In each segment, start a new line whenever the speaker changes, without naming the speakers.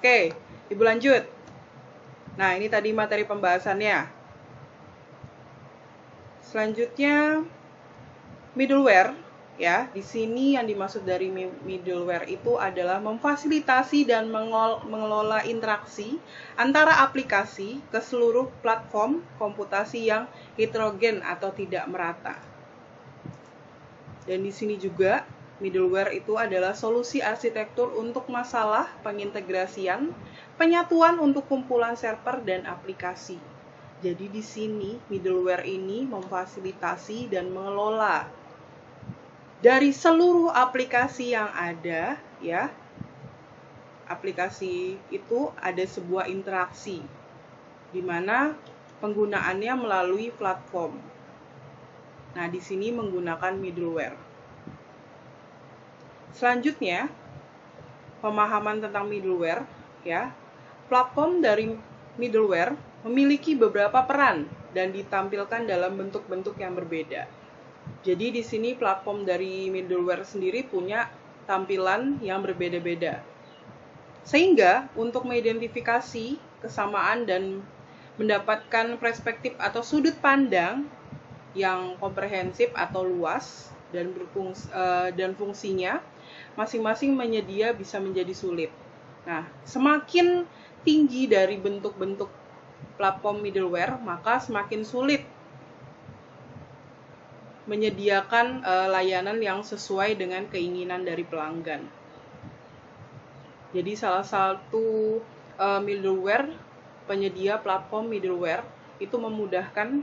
Oke, Ibu lanjut. Nah, ini tadi materi pembahasannya. Selanjutnya middleware, ya. Di sini yang dimaksud dari middleware itu adalah memfasilitasi dan mengelola interaksi antara aplikasi ke seluruh platform komputasi yang heterogen atau tidak merata. Dan di sini juga middleware itu adalah solusi arsitektur untuk masalah pengintegrasian, penyatuan untuk kumpulan server dan aplikasi. Jadi di sini middleware ini memfasilitasi dan mengelola dari seluruh aplikasi yang ada, ya. Aplikasi itu ada sebuah interaksi di mana penggunaannya melalui platform. Nah, di sini menggunakan middleware. Selanjutnya, pemahaman tentang middleware, ya. Platform dari middleware memiliki beberapa peran dan ditampilkan dalam bentuk-bentuk yang berbeda. Jadi di sini platform dari middleware sendiri punya tampilan yang berbeda-beda. Sehingga untuk mengidentifikasi kesamaan dan mendapatkan perspektif atau sudut pandang yang komprehensif atau luas dan fungsinya masing-masing menyedia bisa menjadi sulit. Nah, semakin tinggi dari bentuk-bentuk platform middleware, maka semakin sulit menyediakan layanan yang sesuai dengan keinginan dari pelanggan. Jadi salah satu middleware, penyedia platform middleware itu memudahkan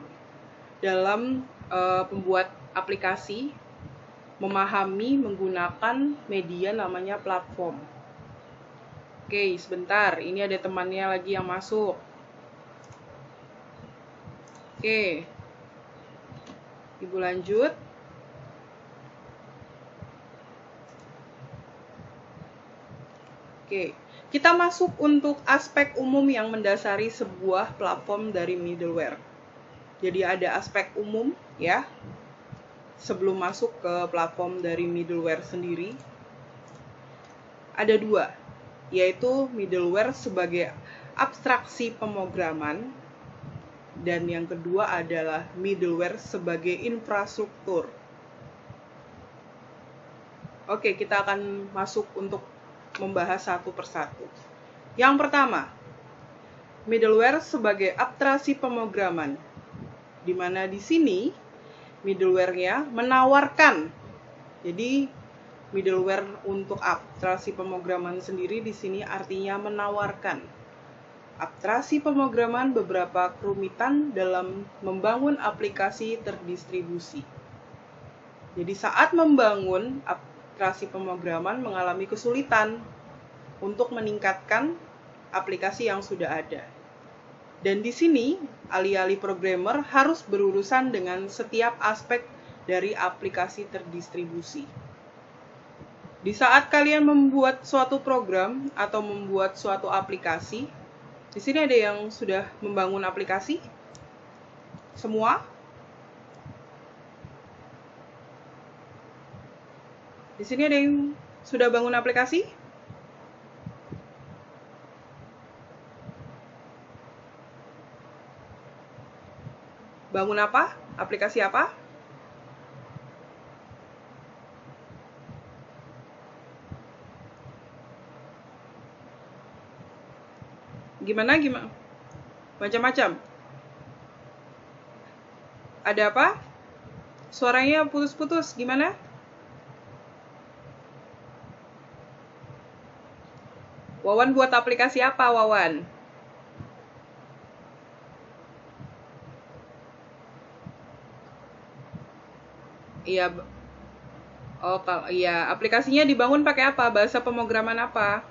dalam pembuat aplikasi memahami menggunakan media namanya platform. Oke, sebentar, ini ada temannya lagi yang masuk. Oke, Ibu lanjut. Oke, kita masuk untuk aspek umum yang mendasari sebuah platform dari middleware. Jadi ada aspek umum, ya. Sebelum masuk ke platform dari middleware sendiri, ada dua, yaitu middleware sebagai abstraksi pemrograman, dan yang kedua adalah middleware sebagai infrastruktur. Oke, kita akan masuk untuk membahas satu persatu. Yang pertama, middleware sebagai abstraksi pemrograman, di mana di sini middleware-nya menawarkan. Jadi middleware untuk abstraksi pemrograman sendiri di sini artinya menawarkan abstraksi pemrograman beberapa kerumitan dalam membangun aplikasi terdistribusi. Jadi saat membangun aplikasi pemrograman mengalami kesulitan untuk meningkatkan aplikasi yang sudah ada. Dan di sini, alih-alih programmer harus berurusan dengan setiap aspek dari aplikasi terdistribusi. Di saat kalian membuat suatu program atau membuat suatu aplikasi, di sini ada yang sudah membangun aplikasi? Semua? Di sini ada yang sudah bangun aplikasi? Bangun apa? Aplikasi apa? Gimana? Macam-macam. Ada apa? Suaranya putus-putus. Gimana? Wawan buat aplikasi apa, Wawan? Iya. Oh, iya, aplikasinya dibangun pakai apa? Bahasa pemrograman apa?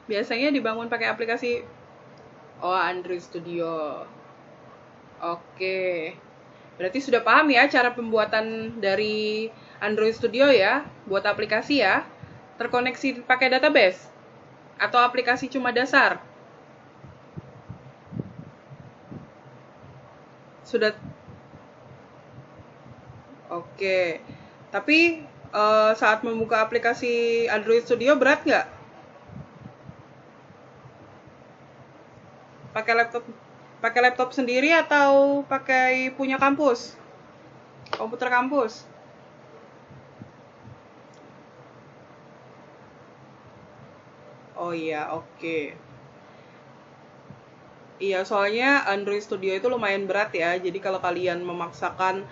Biasanya dibangun pakai aplikasi Android Studio. Oke. Berarti sudah paham ya cara pembuatan dari Android Studio ya, buat aplikasi ya. Terkoneksi pakai database atau aplikasi cuma dasar? Sudah. Oke. Tapi saat membuka aplikasi Android Studio berat nggak? Pakai laptop sendiri atau pakai punya kampus? Komputer kampus? Oh iya, oke. Iya, soalnya Android Studio itu lumayan berat ya. Jadi kalau kalian memaksakan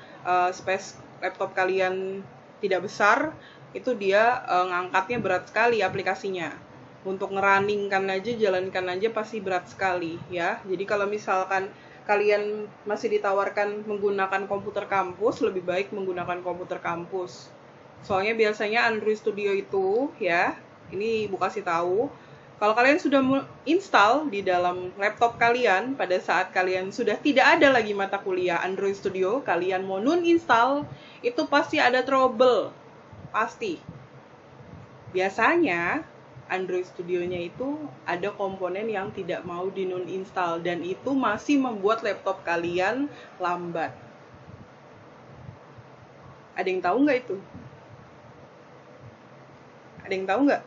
space laptop kalian tidak besar, itu dia ngangkatnya berat sekali aplikasinya. Untuk ngerunningkan aja, jalankan aja pasti berat sekali ya. Jadi kalau misalkan kalian masih ditawarkan menggunakan komputer kampus, lebih baik menggunakan komputer kampus. Soalnya biasanya Android Studio itu ya, ini Bu kasih tahu, kalau kalian sudah install di dalam laptop kalian, pada saat kalian sudah tidak ada lagi mata kuliah Android Studio, kalian mau install, itu pasti ada trouble. Pasti. Biasanya, Android Studio-nya itu ada komponen yang tidak mau install, dan itu masih membuat laptop kalian lambat. Ada yang tahu nggak itu? Ada yang tahu nggak?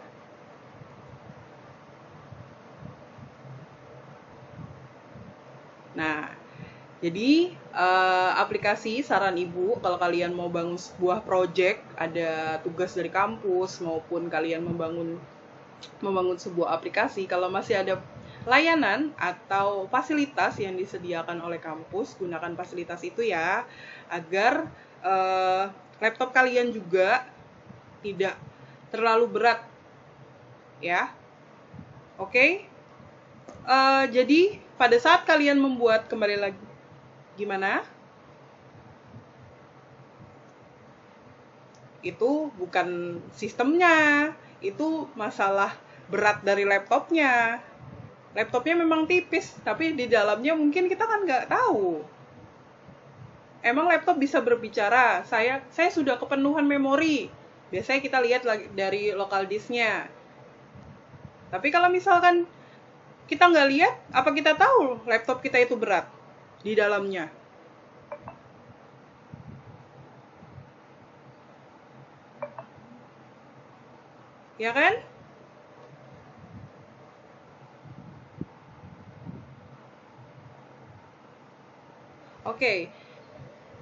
Nah, jadi aplikasi saran ibu kalau kalian mau bangun sebuah project, ada tugas dari kampus maupun kalian membangun sebuah aplikasi, kalau masih ada layanan atau fasilitas yang disediakan oleh kampus, gunakan fasilitas itu ya, agar laptop kalian juga tidak terlalu berat, ya. Oke? Jadi pada saat kalian membuat, kembali lagi, gimana? Itu bukan sistemnya, itu masalah berat dari laptopnya. Laptopnya memang tipis, tapi di dalamnya mungkin kita kan nggak tahu. Emang laptop bisa berbicara, saya sudah kepenuhan memori. Biasanya kita lihat dari local disk-nya. Tapi kalau misalkan kita nggak lihat, apa kita tahu laptop kita itu berat di dalamnya? Ya kan? Oke.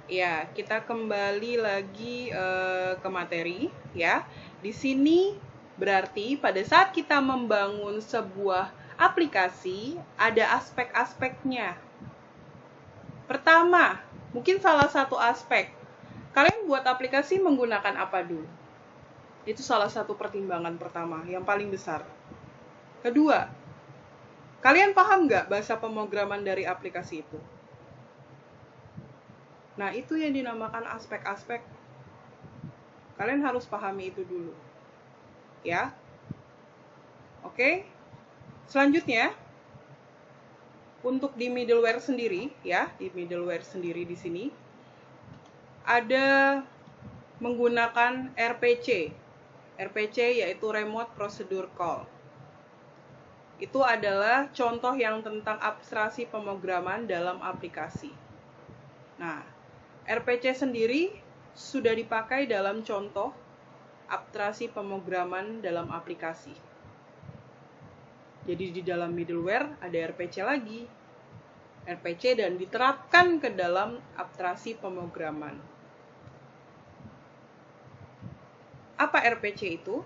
Ya, kita kembali lagi ke materi ya. Di sini berarti pada saat kita membangun sebuah aplikasi, ada aspek-aspeknya. Pertama, mungkin salah satu aspek, kalian buat aplikasi menggunakan apa dulu? Itu salah satu pertimbangan pertama, yang paling besar. Kedua, kalian paham nggak bahasa pemrograman dari aplikasi itu? Nah, itu yang dinamakan aspek-aspek. Kalian harus pahami itu dulu. Ya. Oke. Selanjutnya, untuk di middleware sendiri, ya, di middleware sendiri di sini ada menggunakan RPC. RPC yaitu Remote Procedure Call. Itu adalah contoh yang tentang abstraksi pemrograman dalam aplikasi. Nah, RPC sendiri sudah dipakai dalam contoh abstraksi pemrograman dalam aplikasi. Jadi di dalam middleware ada RPC lagi. RPC dan diterapkan ke dalam abstraksi pemrograman. Apa RPC itu?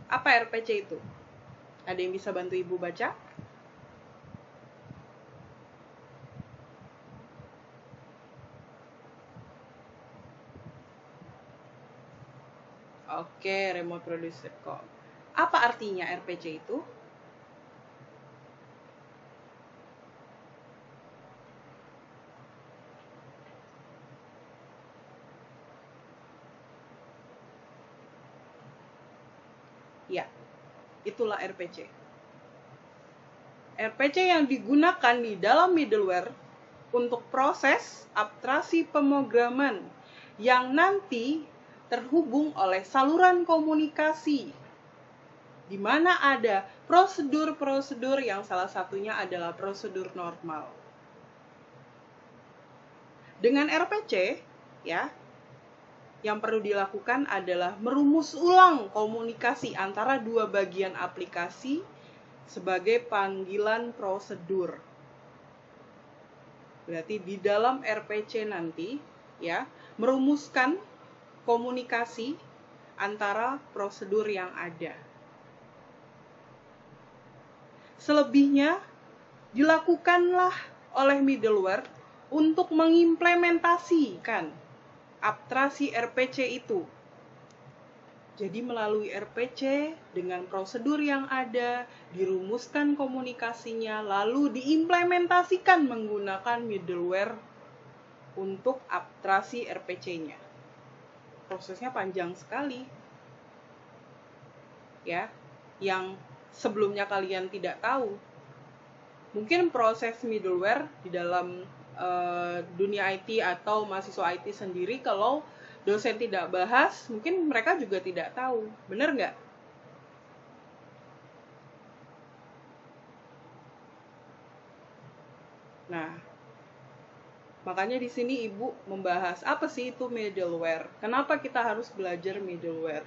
Apa RPC itu? Ada yang bisa bantu Ibu baca? Oke, Remote Producer Call. Apa artinya RPC itu? Ya, itulah RPC. RPC yang digunakan di dalam middleware untuk proses abstraksi pemrograman yang nanti terhubung oleh saluran komunikasi, di mana ada prosedur-prosedur yang salah satunya adalah prosedur normal. Dengan RPC, ya, yang perlu dilakukan adalah merumus ulang komunikasi antara dua bagian aplikasi sebagai panggilan prosedur. Berarti di dalam RPC nanti ya, merumuskan komunikasi antara prosedur yang ada. Selebihnya dilakukanlah oleh middleware untuk mengimplementasikan abstraksi RPC itu. Jadi melalui RPC dengan prosedur yang ada, dirumuskan komunikasinya, lalu diimplementasikan menggunakan middleware untuk abstraksi RPC-nya. Prosesnya panjang sekali. Ya, yang sebelumnya kalian tidak tahu. Mungkin proses middleware di dalam dunia IT atau mahasiswa IT sendiri, kalau dosen tidak bahas, mungkin mereka juga tidak tahu. Benar nggak? Nah, makanya di sini Ibu membahas apa sih itu middleware. Kenapa kita harus belajar middleware?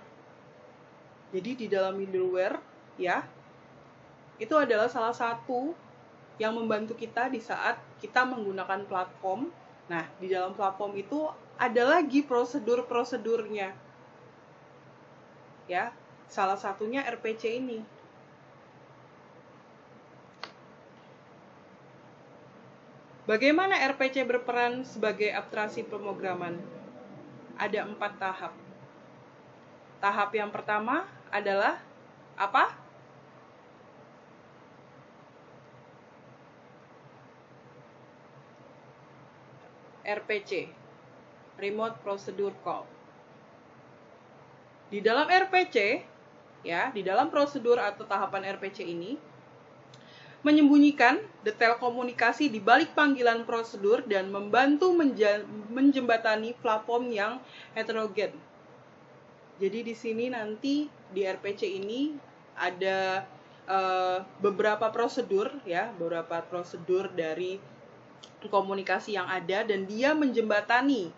Jadi di dalam middleware, ya, itu adalah salah satu yang membantu kita di saat kita menggunakan platform. Nah, di dalam platform itu ada lagi prosedur-prosedurnya. Ya, salah satunya RPC ini. Bagaimana RPC berperan sebagai abstraksi pemrograman? Ada 4 tahap. Tahap yang pertama adalah apa? RPC, Remote Procedure Call. Di dalam RPC, ya, di dalam prosedur atau tahapan RPC ini, menyembunyikan detail komunikasi di balik panggilan prosedur dan membantu menjembatani platform yang heterogen. Jadi di sini nanti di RPC ini ada beberapa prosedur, ya, beberapa prosedur dari komunikasi yang ada, dan dia menjembatani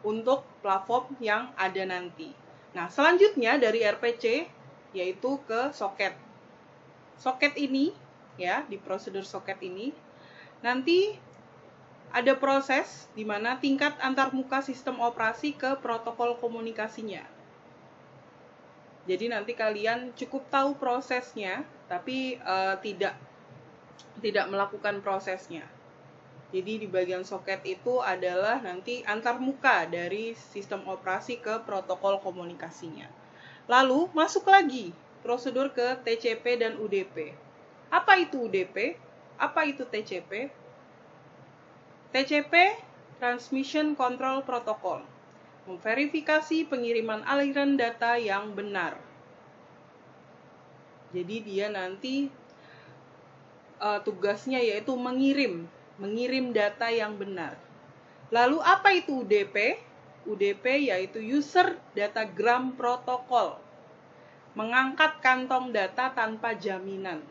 untuk platform yang ada nanti. Nah, selanjutnya dari RPC yaitu ke soket. Soket ini, ya, di prosedur soket ini nanti ada proses di mana tingkat antarmuka sistem operasi ke protokol komunikasinya. Jadi nanti kalian cukup tahu prosesnya, tapi tidak melakukan prosesnya. Jadi di bagian soket itu adalah nanti antarmuka dari sistem operasi ke protokol komunikasinya. Lalu masuk lagi prosedur ke TCP dan UDP. Apa itu UDP? Apa itu TCP? TCP, Transmission Control Protocol, memverifikasi pengiriman aliran data yang benar. Jadi dia nanti tugasnya yaitu mengirim data yang benar. Lalu apa itu UDP? UDP yaitu User Datagram Protocol, mengangkat kantong data tanpa jaminan.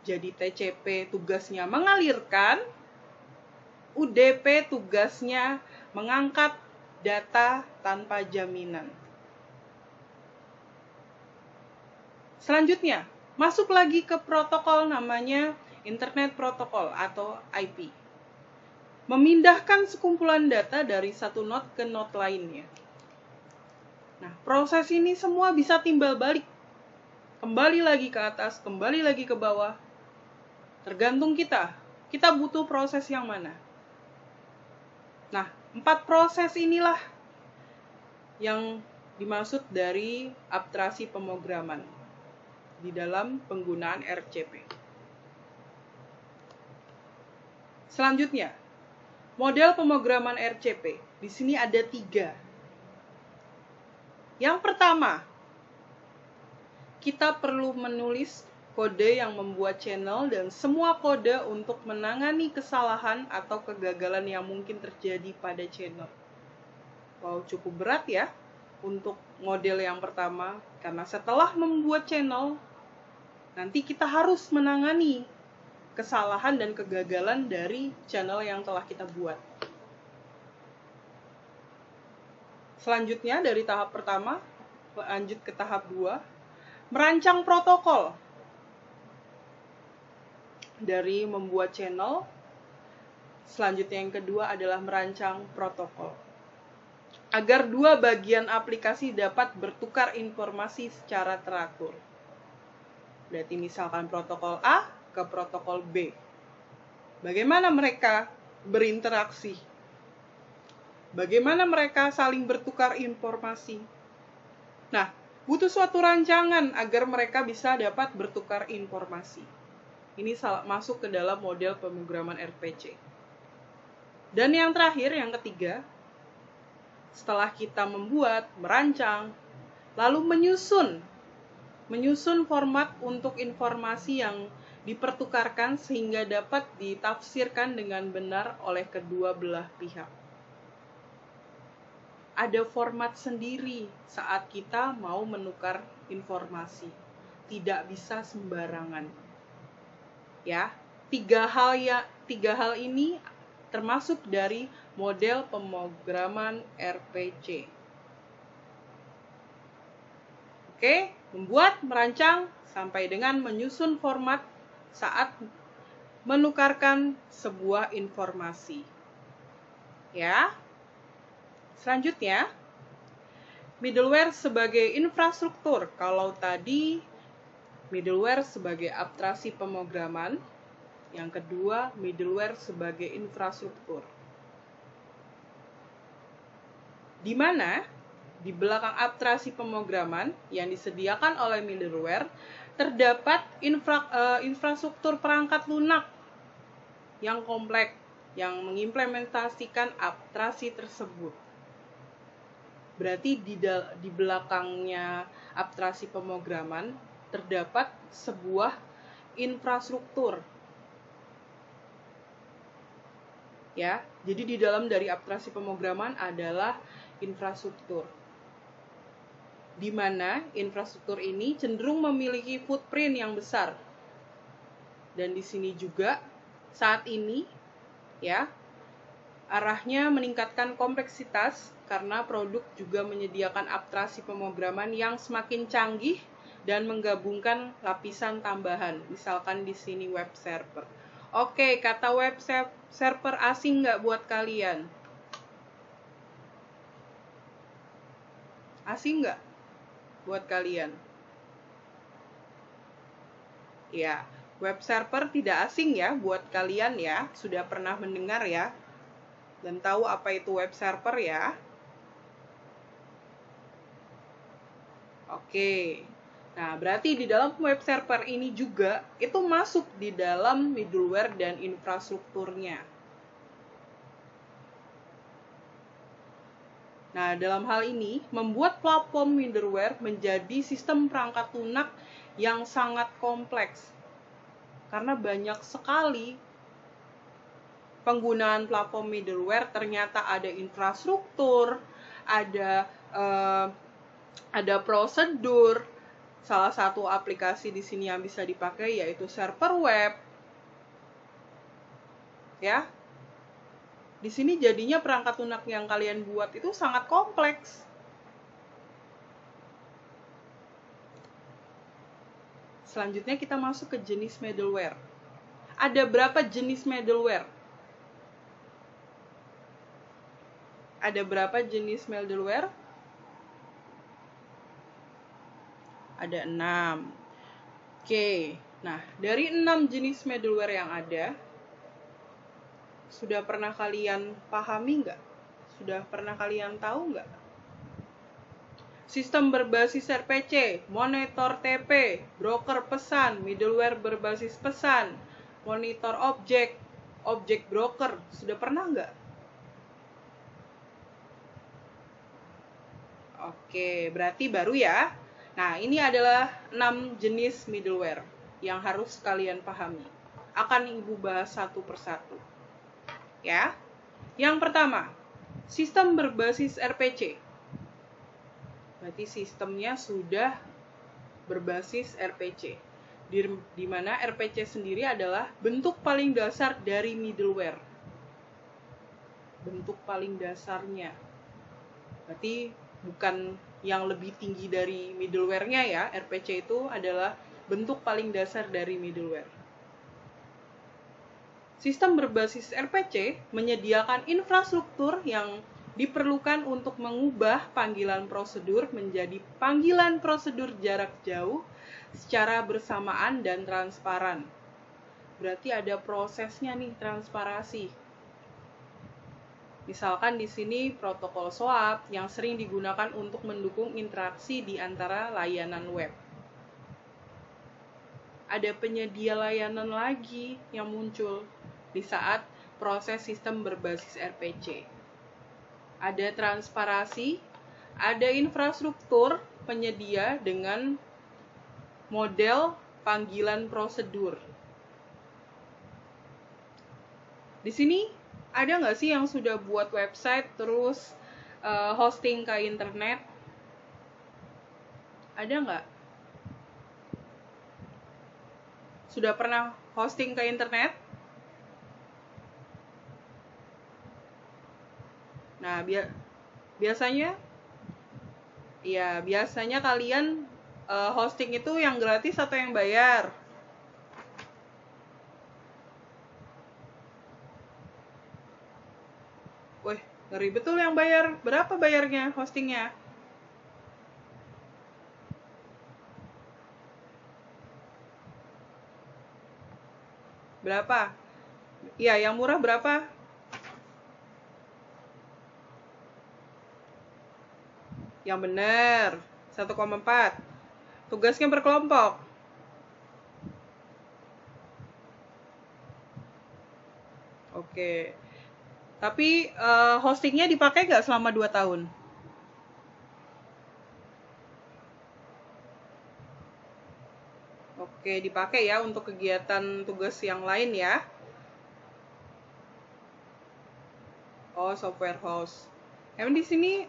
Jadi TCP tugasnya mengalirkan, UDP tugasnya mengangkat data tanpa jaminan. Selanjutnya, masuk lagi ke protokol namanya Internet Protocol atau IP. Memindahkan sekumpulan data dari satu node ke node lainnya. Nah, proses ini semua bisa timbal balik. Kembali lagi ke atas, kembali lagi ke bawah. Tergantung kita. Kita butuh proses yang mana? Nah, 4 proses inilah yang dimaksud dari abstraksi pemrograman di dalam penggunaan RCP. Selanjutnya, model pemrograman RCP. Di sini ada 3. Yang pertama, kita perlu menulis kode yang membuat channel dan semua kode untuk menangani kesalahan atau kegagalan yang mungkin terjadi pada channel. Wow, cukup berat ya untuk model yang pertama, karena setelah membuat channel, nanti kita harus menangani kesalahan dan kegagalan dari channel yang telah kita buat. Selanjutnya dari tahap pertama, lanjut ke tahap 2, merancang protokol. Dari membuat channel, selanjutnya yang kedua adalah merancang protokol. Agar dua bagian aplikasi dapat bertukar informasi secara teratur. Berarti misalkan protokol A ke protokol B. Bagaimana mereka berinteraksi? Bagaimana mereka saling bertukar informasi? Nah, butuh suatu rancangan agar mereka bisa dapat bertukar informasi. Ini masuk ke dalam model pemrograman RPC. Dan yang terakhir, yang ketiga, setelah kita membuat, merancang, lalu menyusun format untuk informasi yang dipertukarkan sehingga dapat ditafsirkan dengan benar oleh kedua belah pihak. Ada format sendiri saat kita mau menukar informasi. Tidak bisa sembarangan. Ya, tiga hal ini termasuk dari model pemrograman RPC. Oke, membuat, merancang, sampai dengan menyusun format saat menukarkan sebuah informasi. Ya. Selanjutnya, middleware sebagai infrastruktur. Kalau tadi middleware sebagai abstraksi pemrograman, yang kedua middleware sebagai infrastruktur. Di mana di belakang abstraksi pemrograman yang disediakan oleh middleware terdapat infrastruktur perangkat lunak yang kompleks yang mengimplementasikan abstraksi tersebut. Berarti di belakangnya abstraksi pemrograman terdapat sebuah infrastruktur. Ya, jadi di dalam dari abstraksi pemrograman adalah infrastruktur. Di mana infrastruktur ini cenderung memiliki footprint yang besar. Dan di sini juga saat ini ya, arahnya meningkatkan kompleksitas karena produk juga menyediakan abstraksi pemrograman yang semakin canggih dan menggabungkan lapisan tambahan. Misalkan di sini web server. Oke, kata web server asing nggak buat kalian? Asing nggak buat kalian? Ya, web server tidak asing ya buat kalian ya. Sudah pernah mendengar ya? Dan tahu apa itu web server ya? Oke. Nah, berarti di dalam web server ini juga itu masuk di dalam middleware dan infrastrukturnya. Nah, dalam hal ini membuat platform middleware menjadi sistem perangkat lunak yang sangat kompleks. Karena banyak sekali penggunaan platform middleware, ternyata ada infrastruktur, ada prosedur. Salah satu aplikasi di sini yang bisa dipakai yaitu server web. Ya. Di sini jadinya perangkat lunak yang kalian buat itu sangat kompleks. Selanjutnya kita masuk ke jenis middleware. Ada berapa jenis middleware? Ada berapa jenis middleware? Ada 6. Oke, nah dari 6 jenis middleware yang ada, sudah pernah kalian pahami nggak? Sudah pernah kalian tahu nggak? Sistem berbasis RPC, monitor TP, broker pesan, middleware berbasis pesan, monitor objek, objek broker, sudah pernah nggak? Oke, berarti baru ya. Nah, ini adalah 6 jenis middleware yang harus kalian pahami. Akan Ibu bahas satu persatu. Ya. Yang pertama, sistem berbasis RPC. Berarti sistemnya sudah berbasis RPC. di mana RPC sendiri adalah bentuk paling dasar dari middleware. Bentuk paling dasarnya. Berarti bukan yang lebih tinggi dari middleware-nya ya. RPC itu adalah bentuk paling dasar dari middleware. Sistem berbasis RPC menyediakan infrastruktur yang diperlukan untuk mengubah panggilan prosedur menjadi panggilan prosedur jarak jauh secara bersamaan dan transparan. Berarti ada prosesnya nih, transparasi. Misalkan di sini protokol SOAP yang sering digunakan untuk mendukung interaksi di antara layanan web. Ada penyedia layanan lagi yang muncul di saat proses sistem berbasis RPC. Ada transparasi, ada infrastruktur penyedia dengan model panggilan prosedur. Di sini ada nggak sih yang sudah buat website terus hosting ke internet? Ada nggak? Sudah pernah hosting ke internet? Nah, biasanya kalian hosting itu yang gratis atau yang bayar? Wih, ngeri betul yang bayar. Berapa bayarnya hostingnya? Berapa? Iya, yang murah berapa? Yang benar, 1,4. Tugasnya berkelompok. Oke. Tapi hostingnya dipakai nggak selama 2 tahun? Oke, dipakai ya untuk kegiatan tugas yang lain ya. Oh, software house. Emang di sini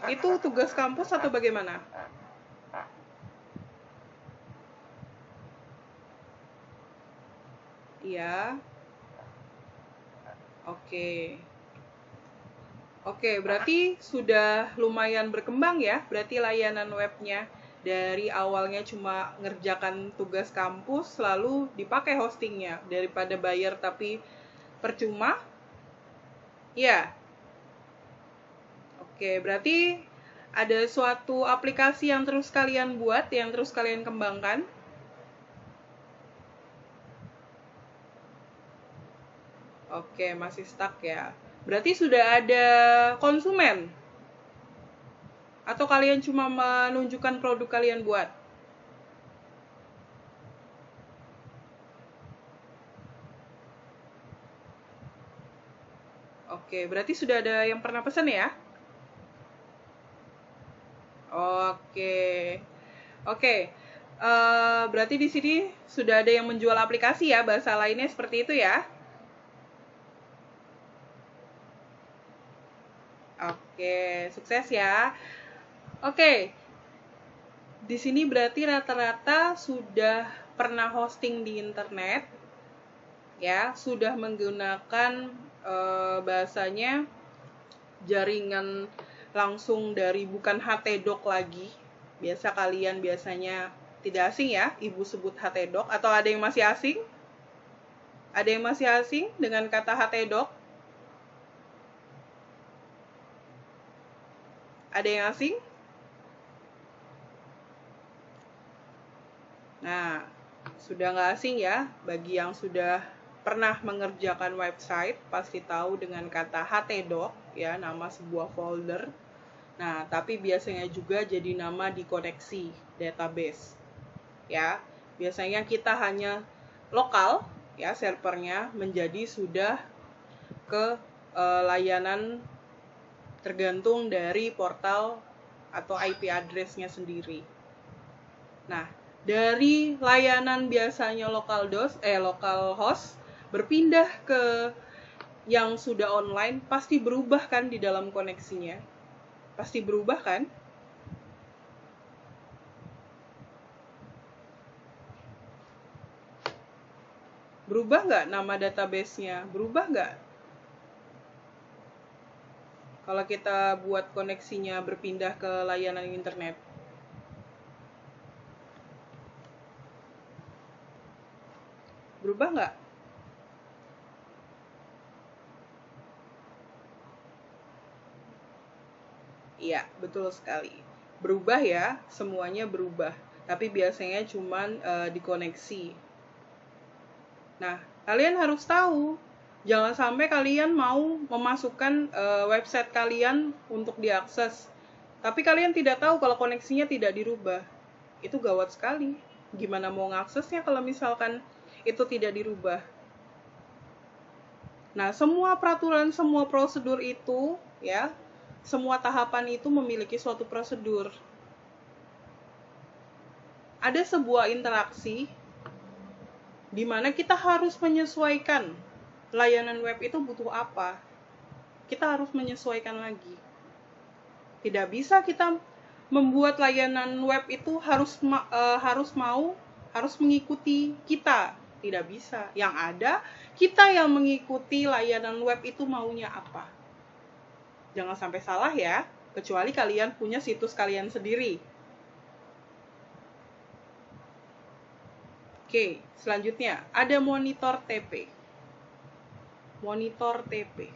itu tugas kampus atau bagaimana? Iya. Oke, berarti sudah lumayan berkembang ya, berarti layanan webnya. Dari awalnya cuma ngerjakan tugas kampus, lalu dipakai hostingnya. Daripada bayar tapi percuma. Ya. Oke, berarti ada suatu aplikasi yang terus kalian buat, yang terus kalian kembangkan. Oke, masih stuck ya. Berarti sudah ada konsumen? Atau kalian cuma menunjukkan produk kalian buat? Oke, berarti sudah ada yang pernah pesan ya? Oke. Berarti di sini sudah ada yang menjual aplikasi ya, bahasa lainnya seperti itu ya? Oke, sukses ya. Oke. Di sini berarti rata-rata sudah pernah hosting di internet, ya, sudah menggunakan bahasanya jaringan langsung dari bukan htdoc lagi. Kalian biasanya tidak asing ya, ibu sebut htdoc, atau ada yang masih asing? Ada yang masih asing dengan kata htdoc? Ada yang asing? Nah, sudah nggak asing ya, bagi yang sudah pernah mengerjakan website, pasti tahu dengan kata htdoc, ya, nama sebuah folder. Nah, tapi biasanya juga jadi nama di koneksi database. Ya, biasanya kita hanya lokal, ya, servernya menjadi sudah ke layanan tergantung dari portal atau IP address-nya sendiri. Nah, dari layanan biasanya local host berpindah ke yang sudah online, pasti berubah kan di dalam koneksinya? Pasti berubah kan? Berubah nggak nama database-nya? Berubah nggak? Kalau kita buat koneksinya berpindah ke layanan internet. Berubah nggak? Iya, betul sekali. Berubah ya, semuanya berubah. Tapi biasanya cuman dikoneksi. Nah, kalian harus tahu, jangan sampai kalian mau memasukkan website kalian untuk diakses, tapi kalian tidak tahu kalau koneksinya tidak dirubah. Itu gawat sekali. Gimana mau ngaksesnya kalau misalkan itu tidak dirubah? Nah, semua peraturan, semua prosedur itu, ya, semua tahapan itu memiliki suatu prosedur. Ada sebuah interaksi di mana kita harus menyesuaikan layanan web itu butuh apa. Kita harus menyesuaikan lagi. Tidak bisa kita membuat layanan web itu harus mengikuti kita. Tidak bisa. Yang ada, kita yang mengikuti layanan web itu maunya apa. Jangan sampai salah ya, kecuali kalian punya situs kalian sendiri. Oke, selanjutnya ada monitor TP. Monitor TP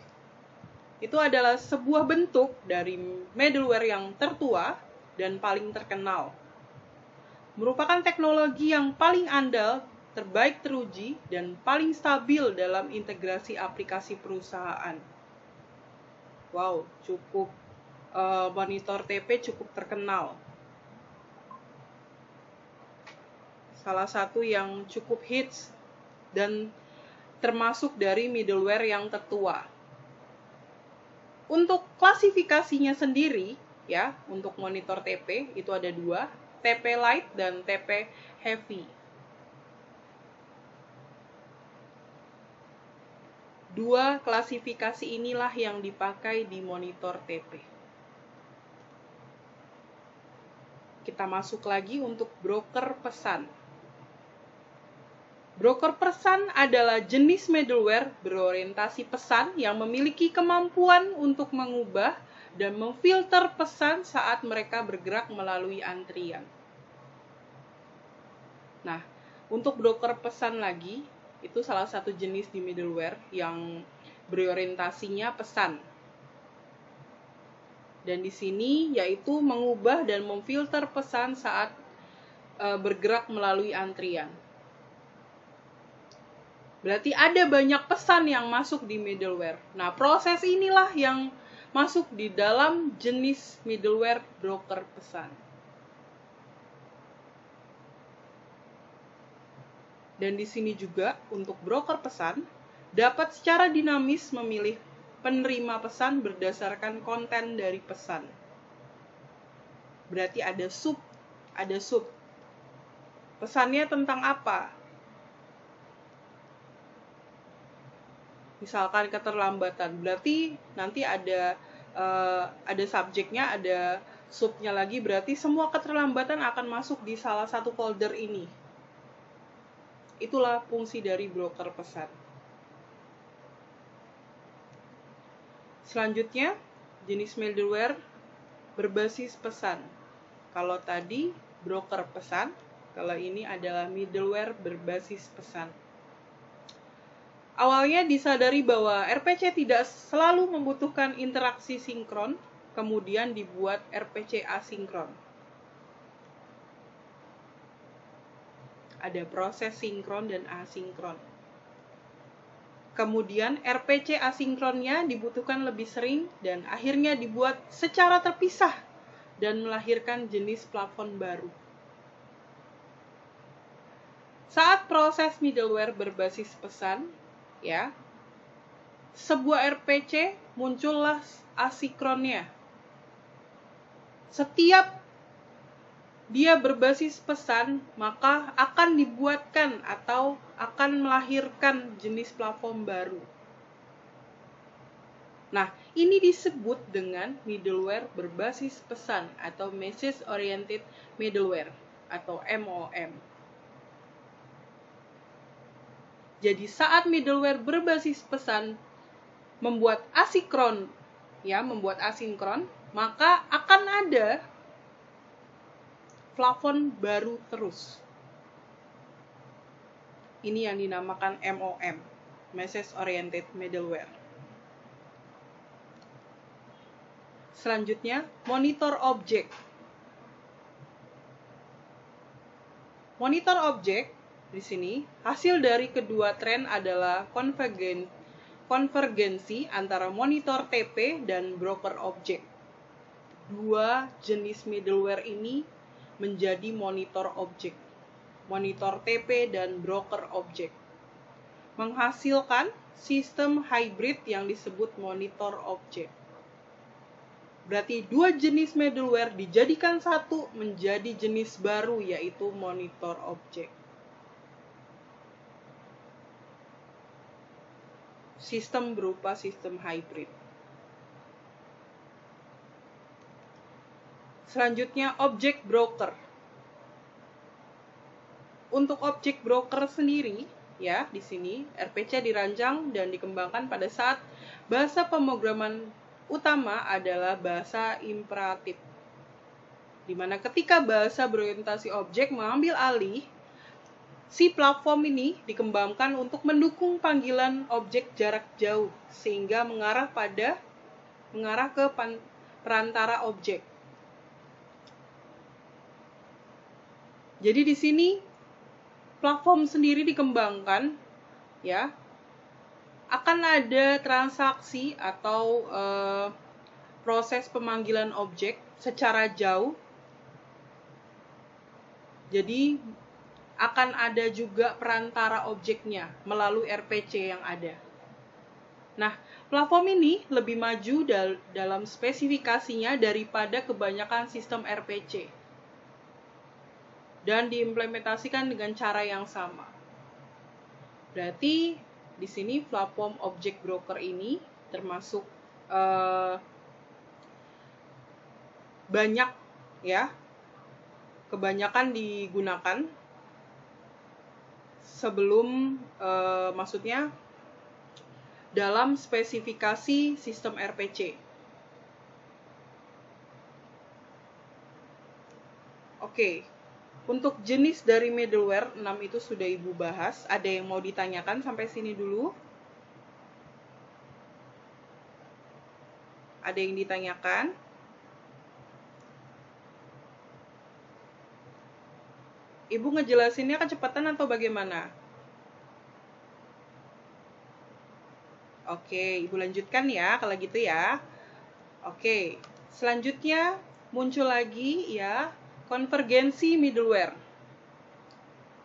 itu adalah sebuah bentuk dari middleware yang tertua dan paling terkenal. Merupakan teknologi yang paling andal, terbaik teruji, dan paling stabil dalam integrasi aplikasi perusahaan. Wow, monitor TP cukup terkenal. Salah satu yang cukup hits dan termasuk dari middleware yang tertua. Untuk klasifikasinya sendiri, ya, untuk monitor TP itu ada dua, TP Light dan TP Heavy. Dua klasifikasi inilah yang dipakai di monitor TP. Kita masuk lagi untuk broker pesan. Broker pesan adalah jenis middleware berorientasi pesan yang memiliki kemampuan untuk mengubah dan memfilter pesan saat mereka bergerak melalui antrian. Nah, untuk broker pesan lagi, itu salah satu jenis di middleware yang berorientasinya pesan. Dan di sini yaitu mengubah dan memfilter pesan saat bergerak melalui antrian. Berarti ada banyak pesan yang masuk di middleware. Nah, proses inilah yang masuk di dalam jenis middleware broker pesan. Dan di sini juga untuk broker pesan dapat secara dinamis memilih penerima pesan berdasarkan konten dari pesan. Berarti ada sub. Pesannya tentang apa? Misalkan keterlambatan, berarti nanti ada subjeknya, ada subnya lagi, berarti semua keterlambatan akan masuk di salah satu folder ini. Itulah fungsi dari broker pesan. Selanjutnya, jenis middleware berbasis pesan. Kalau tadi broker pesan, kalau ini adalah middleware berbasis pesan. Awalnya disadari bahwa RPC tidak selalu membutuhkan interaksi sinkron, kemudian dibuat RPC asinkron. Ada proses sinkron dan asinkron. Kemudian RPC asinkronnya dibutuhkan lebih sering dan akhirnya dibuat secara terpisah dan melahirkan jenis plafon baru. Saat proses middleware berbasis pesan, ya, sebuah RPC muncullah asinkronnya. Setiap dia berbasis pesan, maka akan dibuatkan atau akan melahirkan jenis plafon baru. Nah, ini disebut dengan middleware berbasis pesan atau Message Oriented Middleware atau MOM. Jadi saat middleware berbasis pesan membuat asinkron, maka akan ada plafon baru terus. Ini yang dinamakan MOM, Message Oriented Middleware. Selanjutnya, monitor object. Monitor object di sini hasil dari kedua tren adalah konvergensi antara monitor TP dan broker object. Dua jenis middleware ini menjadi monitor object. Monitor TP dan broker object menghasilkan sistem hybrid yang disebut monitor object. Berarti dua jenis middleware dijadikan satu menjadi jenis baru, yaitu monitor object. Sistem berupa sistem hybrid. Selanjutnya, object broker. Untuk object broker sendiri, ya, di sini RPC dirancang dan dikembangkan pada saat bahasa pemrograman utama adalah bahasa imperatif. Di mana ketika bahasa berorientasi objek mengambil alih, si platform ini dikembangkan untuk mendukung panggilan objek jarak jauh sehingga mengarah ke perantara objek. Jadi di sini platform sendiri dikembangkan, ya, akan ada transaksi atau proses pemanggilan objek secara jauh. Jadi akan ada juga perantara objeknya melalui RPC yang ada. Nah, platform ini lebih maju dalam spesifikasinya daripada kebanyakan sistem RPC. Dan diimplementasikan dengan cara yang sama. Berarti di sini platform object broker ini termasuk banyak, ya, kebanyakan digunakan sebelum maksudnya dalam spesifikasi sistem RPC. Oke. Untuk jenis dari middleware 6 itu sudah Ibu bahas. Ada yang mau ditanyakan sampai sini dulu? Ada yang ditanyakan? Ibu ngejelasinnya kecepatan atau bagaimana? Oke, Ibu lanjutkan ya kalau gitu ya. Oke, selanjutnya muncul lagi ya, konvergensi middleware.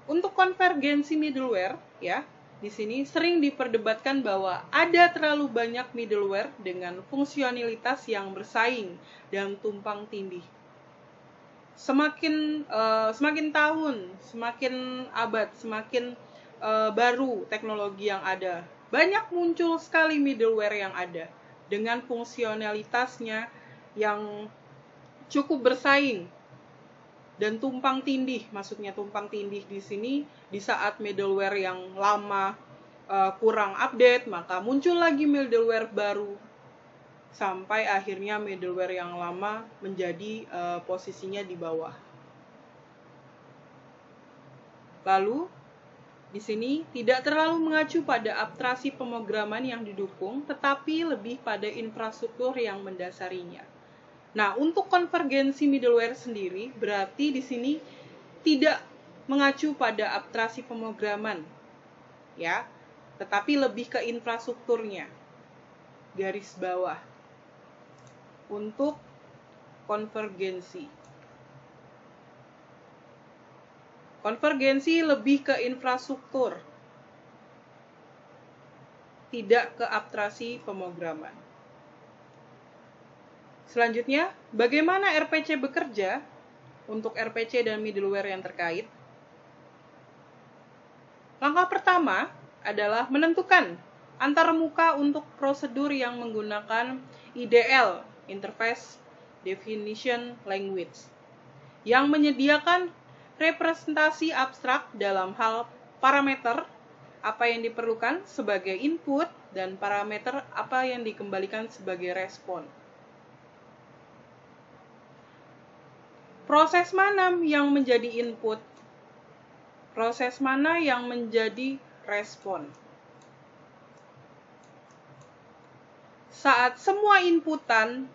Untuk konvergensi middleware, ya, di sini sering diperdebatkan bahwa ada terlalu banyak middleware dengan fungsionalitas yang bersaing dan tumpang tindih. Semakin tahun, semakin abad, semakin baru teknologi yang ada, banyak muncul sekali middleware yang ada dengan fungsionalitasnya yang cukup bersaing. Dan tumpang tindih, maksudnya tumpang tindih di sini di saat middleware yang lama kurang update, maka muncul lagi middleware baru sampai akhirnya middleware yang lama menjadi posisinya di bawah. Lalu di sini tidak terlalu mengacu pada abstraksi pemrograman yang didukung, tetapi lebih pada infrastruktur yang mendasarinya. Nah, untuk konvergensi middleware sendiri berarti di sini tidak mengacu pada abstraksi pemrograman, ya, tetapi lebih ke infrastrukturnya. Garis bawah. Untuk konvergensi. Konvergensi lebih ke infrastruktur, tidak ke abstraksi pemrograman. Selanjutnya, bagaimana RPC bekerja? Untuk RPC dan middleware yang terkait. Langkah pertama adalah menentukan antarmuka untuk prosedur yang menggunakan IDL, Interface Definition Language, yang menyediakan representasi abstrak dalam hal parameter apa yang diperlukan sebagai input dan parameter apa yang dikembalikan sebagai respon. Proses mana yang menjadi input? Proses mana yang menjadi respon? Saat semua inputan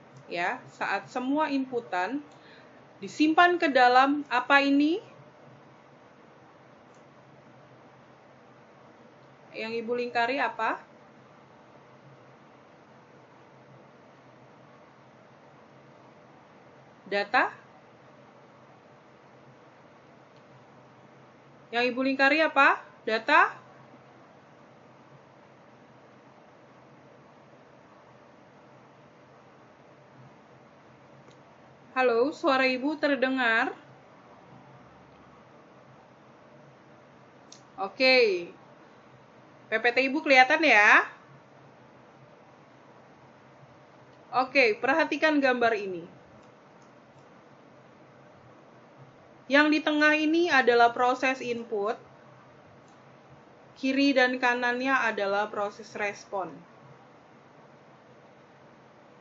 disimpan ke dalam apa ini? Yang Ibu lingkari apa? Data? Yang Ibu lingkari apa? Data? Halo, suara Ibu terdengar? Oke. PPT Ibu kelihatan ya? Oke, perhatikan gambar ini. Yang di tengah ini adalah proses input. Kiri dan kanannya adalah proses respon.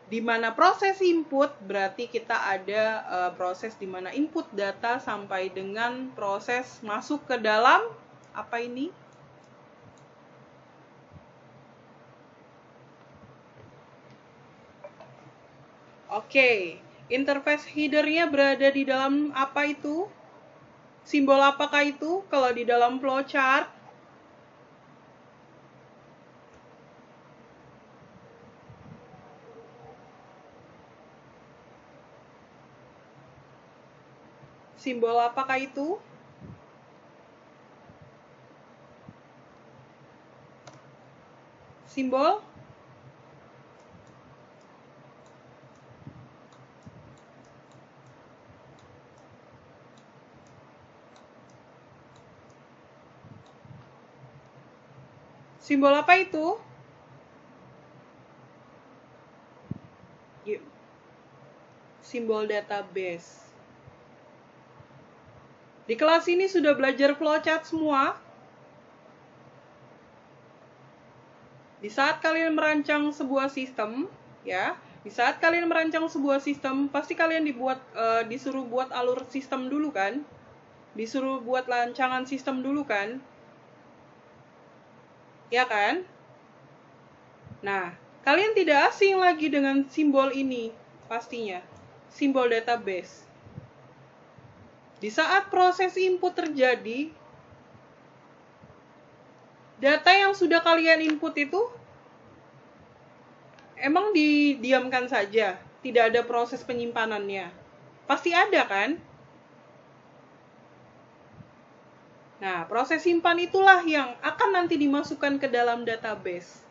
Di mana proses input berarti kita ada proses di mana input data sampai dengan proses masuk ke dalam apa ini? Oke, interface header-nya berada di dalam apa itu? Simbol apakah itu kalau di dalam flowchart? Simbol apakah itu? Simbol? Simbol apa itu? Simbol database. Di kelas ini sudah belajar flowchart semua? Di saat kalian merancang sebuah sistem, pasti kalian disuruh buat alur sistem dulu kan? Disuruh buat rancangan sistem dulu kan? Ya kan? Nah, kalian tidak asing lagi dengan simbol ini, pastinya. Simbol database. Di saat proses input terjadi, data yang sudah kalian input itu emang didiamkan saja, tidak ada proses penyimpanannya. Pasti ada kan? Nah, proses simpan itulah yang akan nanti dimasukkan ke dalam database.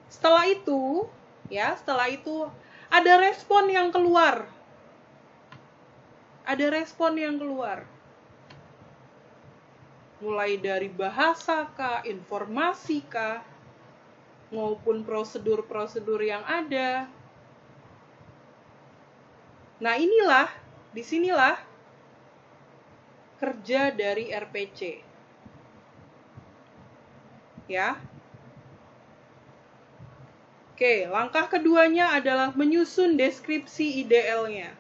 Setelah itu ada respon yang keluar. Mulai dari bahasa kah, informasi kah, maupun prosedur-prosedur yang ada. Nah, disinilah kerja dari RPC. Ya. Oke, langkah keduanya adalah menyusun deskripsi IDL-nya.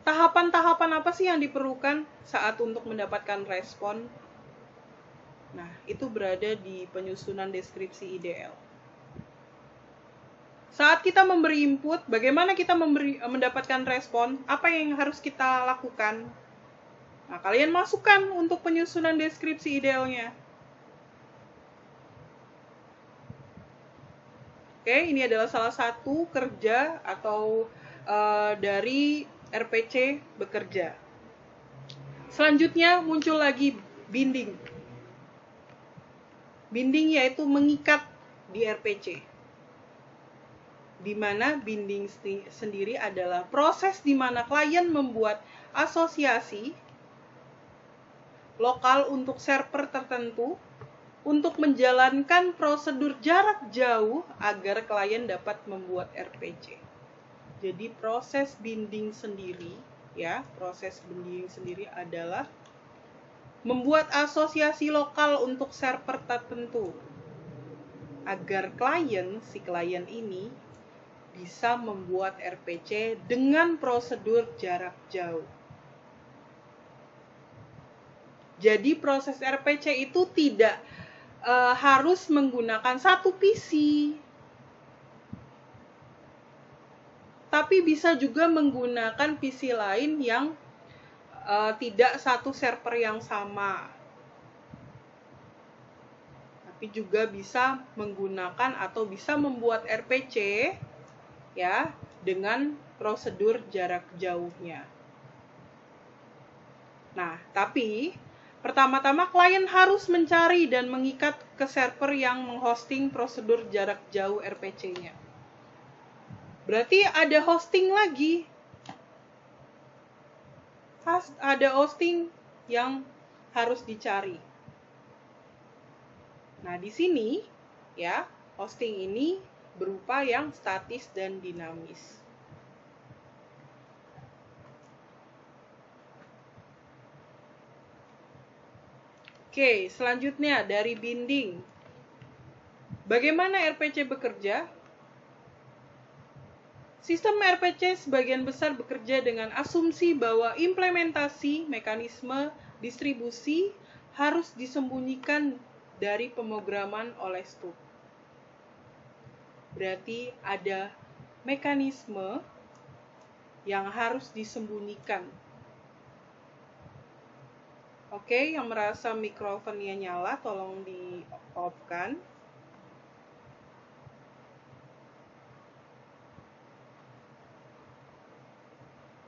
Tahapan-tahapan apa sih yang diperlukan saat untuk mendapatkan respon? Nah, itu berada di penyusunan deskripsi IDL. Saat kita memberi input, bagaimana kita mendapatkan respon? Apa yang harus kita lakukan? Nah, kalian masukkan untuk penyusunan deskripsi IDL-nya. Oke, ini adalah salah satu kerja atau dari RPC bekerja. Selanjutnya muncul lagi binding. Binding yaitu mengikat di RPC. Di mana binding sendiri adalah proses di mana klien membuat asosiasi lokal untuk server tertentu untuk menjalankan prosedur jarak jauh agar klien dapat membuat RPC. Jadi proses binding sendiri ya, proses binding sendiri adalah membuat asosiasi lokal untuk server tertentu agar si klien ini bisa membuat RPC dengan prosedur jarak jauh. Jadi proses RPC itu tidak harus menggunakan satu PC, tapi bisa juga menggunakan PC lain yang tidak satu server yang sama, tapi juga bisa menggunakan atau bisa membuat RPC ya dengan prosedur jarak jauhnya. Nah, tapi pertama-tama klien harus mencari dan mengikat ke server yang menghosting prosedur jarak jauh RPC-nya. Berarti ada hosting lagi. Ada hosting yang harus dicari. Nah, di sini ya, hosting ini berupa yang statis dan dinamis. Oke, selanjutnya dari binding. Bagaimana RPC bekerja? Sistem RPC sebagian besar bekerja dengan asumsi bahwa implementasi mekanisme distribusi harus disembunyikan dari pemrograman oleh stub. Berarti ada mekanisme yang harus disembunyikan. Oke, yang merasa mikrofonnya nyala tolong di-off-kan.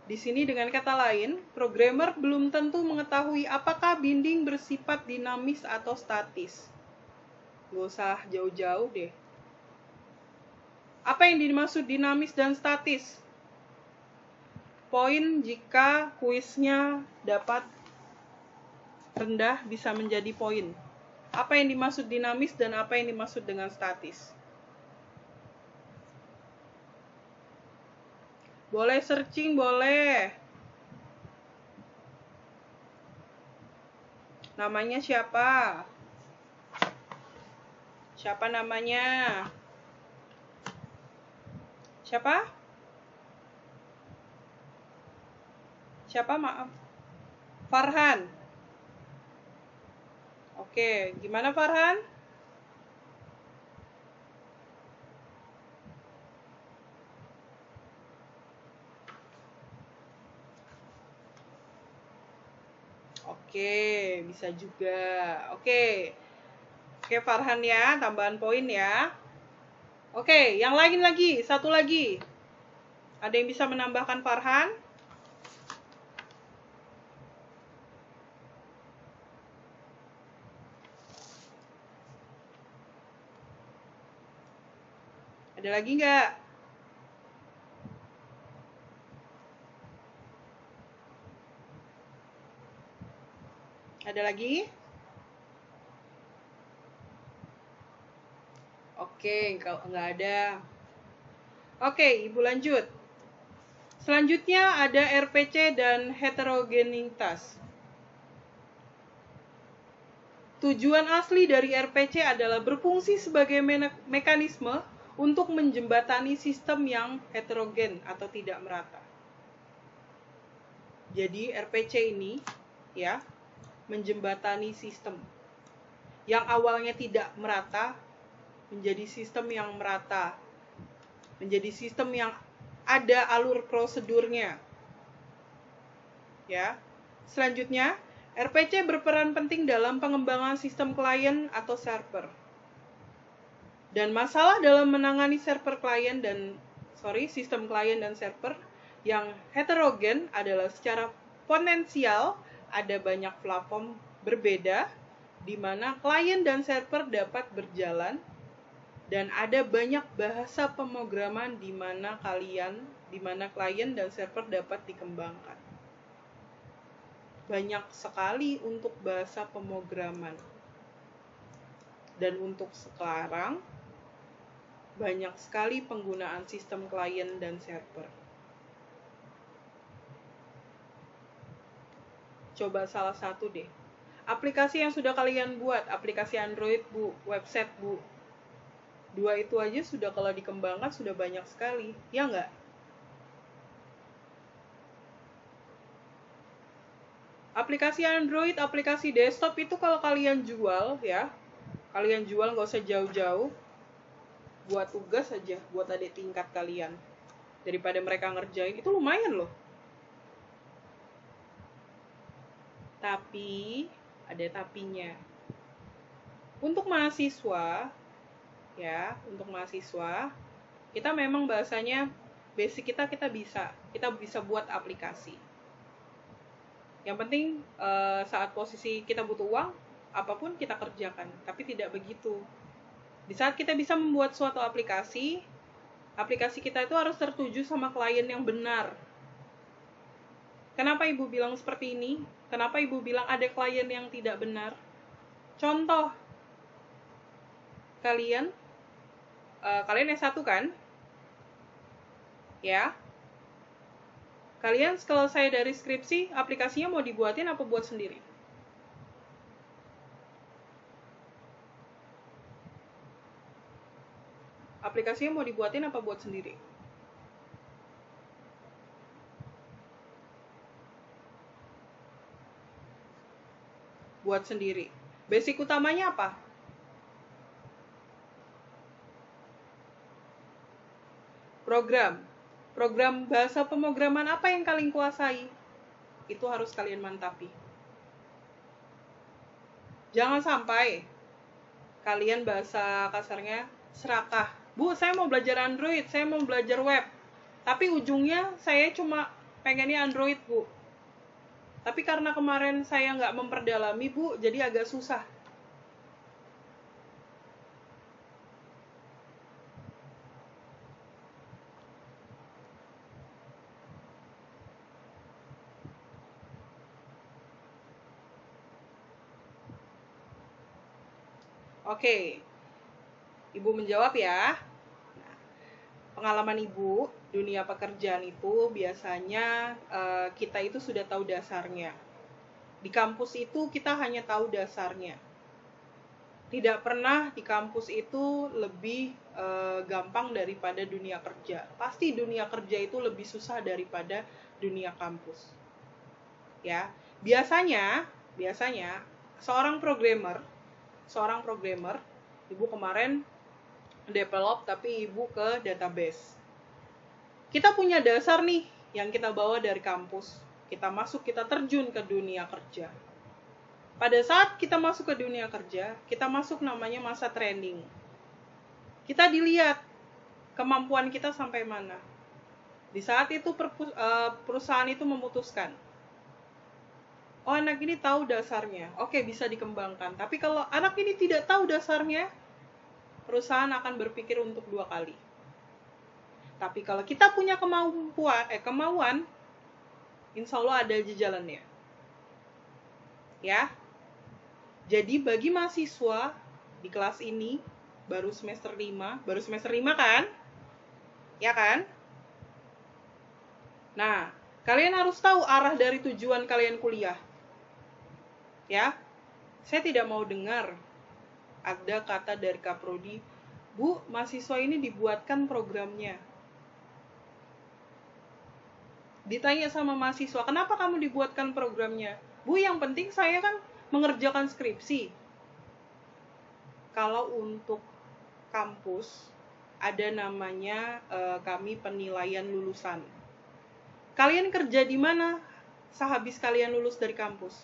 Di sini dengan kata lain, programmer belum tentu mengetahui apakah binding bersifat dinamis atau statis. Nggak usah jauh-jauh deh. Apa yang dimaksud dinamis dan statis? Poin jika kuisnya dapat rendah bisa menjadi poin. Apa yang dimaksud dinamis dan apa yang dimaksud dengan statis? Boleh searching, boleh. Namanya siapa? Siapa namanya? Siapa? Siapa, maaf? Farhan. Oke, gimana Farhan? Oke, bisa juga. Oke, Farhan ya, tambahan poin ya. Oke, yang lain lagi, satu lagi. Ada yang bisa menambahkan Farhan? Ada lagi nggak? Ada lagi? Oke, kalau nggak ada. Oke, Ibu lanjut. Selanjutnya ada RPC dan heterogenitas. Tujuan asli dari RPC adalah berfungsi sebagai mekanisme untuk menjembatani sistem yang heterogen atau tidak merata. Jadi RPC ini ya menjembatani sistem yang awalnya tidak merata menjadi sistem yang merata, menjadi sistem yang ada alur prosedurnya. Ya. Selanjutnya, RPC berperan penting dalam pengembangan sistem klien atau server. Dan masalah dalam menangani sistem klien dan server yang heterogen adalah secara potensial ada banyak platform berbeda di mana klien dan server dapat berjalan dan ada banyak bahasa pemrograman di mana klien dan server dapat dikembangkan. Banyak sekali untuk bahasa pemrograman. Dan untuk sekarang banyak sekali penggunaan sistem klien dan server. Coba salah satu deh. Aplikasi yang sudah kalian buat, aplikasi Android, Bu, website, Bu. 2 itu aja sudah kalau dikembangkan sudah banyak sekali, ya nggak? Aplikasi Android, aplikasi desktop itu kalau kalian jual ya, kalian jual nggak usah jauh-jauh, buat tugas aja, buat adik tingkat kalian. Daripada mereka ngerjain, itu lumayan loh. Tapi, ada tapinya. Untuk mahasiswa, ya, untuk mahasiswa, kita memang bahasanya, basic kita bisa buat aplikasi. Yang penting saat posisi kita butuh uang, apapun kita kerjakan. Tapi tidak begitu. Di saat kita bisa membuat suatu aplikasi kita itu harus tertuju sama klien yang benar. Kenapa Ibu bilang seperti ini? Kenapa Ibu bilang ada klien yang tidak benar? Contoh, kalian S1 kan? Ya. Kalian selesai dari skripsi, aplikasinya mau dibuatin apa buat sendiri? Aplikasinya mau dibuatin apa buat sendiri? Buat sendiri. Basic utamanya apa? Program bahasa pemrograman apa yang kalian kuasai? Itu harus kalian mantapi. Jangan sampai kalian bahasa kasarnya serakah. Bu, saya mau belajar Android, saya mau belajar web. Tapi ujungnya saya cuma pengennya Android, Bu. Tapi karena kemarin saya nggak memperdalami, Bu, jadi agak susah. Oke, Ibu menjawab ya. Nah, pengalaman Ibu, dunia pekerjaan itu biasanya kita itu sudah tahu dasarnya. Di kampus itu kita hanya tahu dasarnya. Tidak pernah di kampus itu lebih gampang daripada dunia kerja. Pasti dunia kerja itu lebih susah daripada dunia kampus. Ya, biasanya seorang programmer, Ibu kemarin develop tapi Ibu ke database. Kita punya dasar nih yang kita bawa dari kampus. Kita terjun ke dunia kerja. Pada saat kita masuk ke dunia kerja, kita masuk namanya masa training. Kita dilihat kemampuan kita sampai mana. Di saat itu perusahaan itu memutuskan, oh, anak ini tahu dasarnya, oke, bisa dikembangkan. Tapi kalau anak ini tidak tahu dasarnya, perusahaan akan berpikir untuk 2 kali. Tapi kalau kita punya kemauan, insya Allah ada jalannya. Ya. Jadi bagi mahasiswa di kelas ini, baru semester 5 kan? Ya kan? Nah, kalian harus tahu arah dari tujuan kalian kuliah. Ya, saya tidak mau dengar ada kata dari Kaprodi, Bu, mahasiswa ini dibuatkan programnya. Ditanya sama mahasiswa, kenapa kamu dibuatkan programnya? Bu, yang penting saya kan mengerjakan skripsi. Kalau untuk kampus, ada namanya kami penilaian lulusan. Kalian kerja di mana sehabis kalian lulus dari kampus?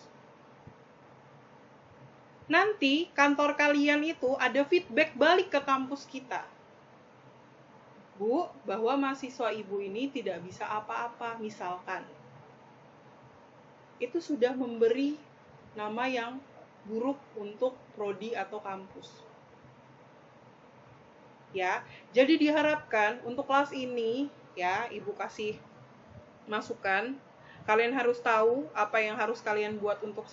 Nanti kantor kalian itu ada feedback balik ke kampus kita. Bu, bahwa mahasiswa Ibu ini tidak bisa apa-apa, misalkan. Itu sudah memberi nama yang buruk untuk prodi atau kampus. Ya, jadi diharapkan untuk kelas ini, ya, Ibu kasih masukan. Kalian harus tahu apa yang harus kalian buat untuk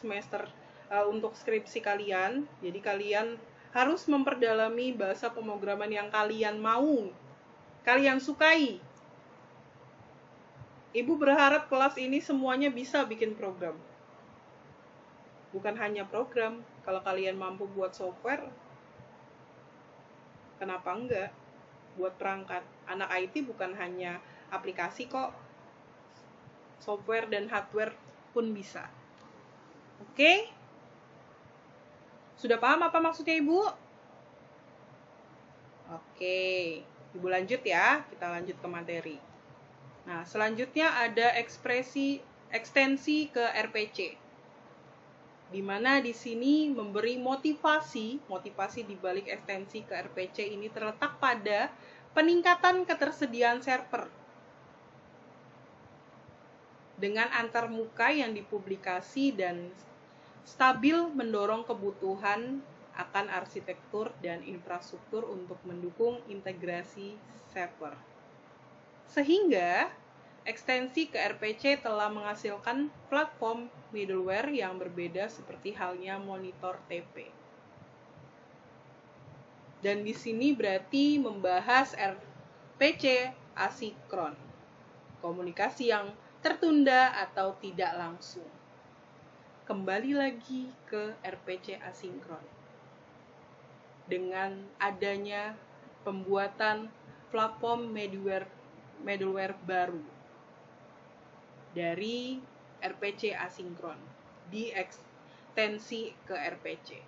untuk skripsi kalian. Jadi kalian harus memperdalami bahasa pemrograman yang kalian mau, kalian sukai. Ibu berharap kelas ini semuanya bisa bikin program. bukan hanya program. Kalau kalian mampu buat software, kenapa enggak buat perangkat? Anak IT bukan hanya aplikasi kok, software dan hardware pun bisa. Oke? Sudah paham apa maksudnya Ibu? Oke, Ibu lanjut ya, kita lanjut ke materi. Nah, selanjutnya ada ekstensi ke RPC. Di mana di sini memberi motivasi di balik ekstensi ke RPC ini terletak pada peningkatan ketersediaan server dengan antarmuka yang dipublikasi dan stabil mendorong kebutuhan akan arsitektur dan infrastruktur untuk mendukung integrasi server. Sehingga ekstensi ke RPC telah menghasilkan platform middleware yang berbeda seperti halnya monitor TP. Dan di sini berarti membahas RPC asinkron, komunikasi yang tertunda atau tidak langsung. Kembali lagi ke RPC asinkron. Dengan adanya pembuatan platform middleware baru dari RPC asinkron di ekstensi ke RPC.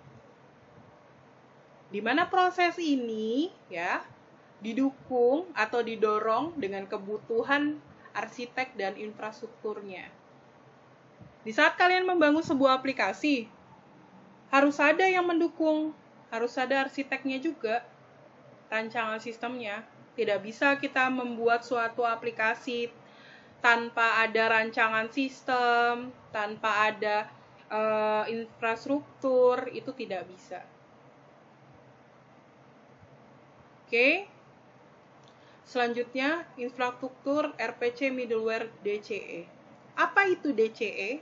Di mana proses ini ya didukung atau didorong dengan kebutuhan arsitek dan infrastrukturnya. Di saat kalian membangun sebuah aplikasi, harus ada yang mendukung, harus ada arsiteknya juga, rancangan sistemnya. Tidak bisa kita membuat suatu aplikasi tanpa ada rancangan sistem, tanpa ada infrastruktur, itu tidak bisa. Oke. Selanjutnya, infrastruktur RPC middleware DCE. Apa itu DCE?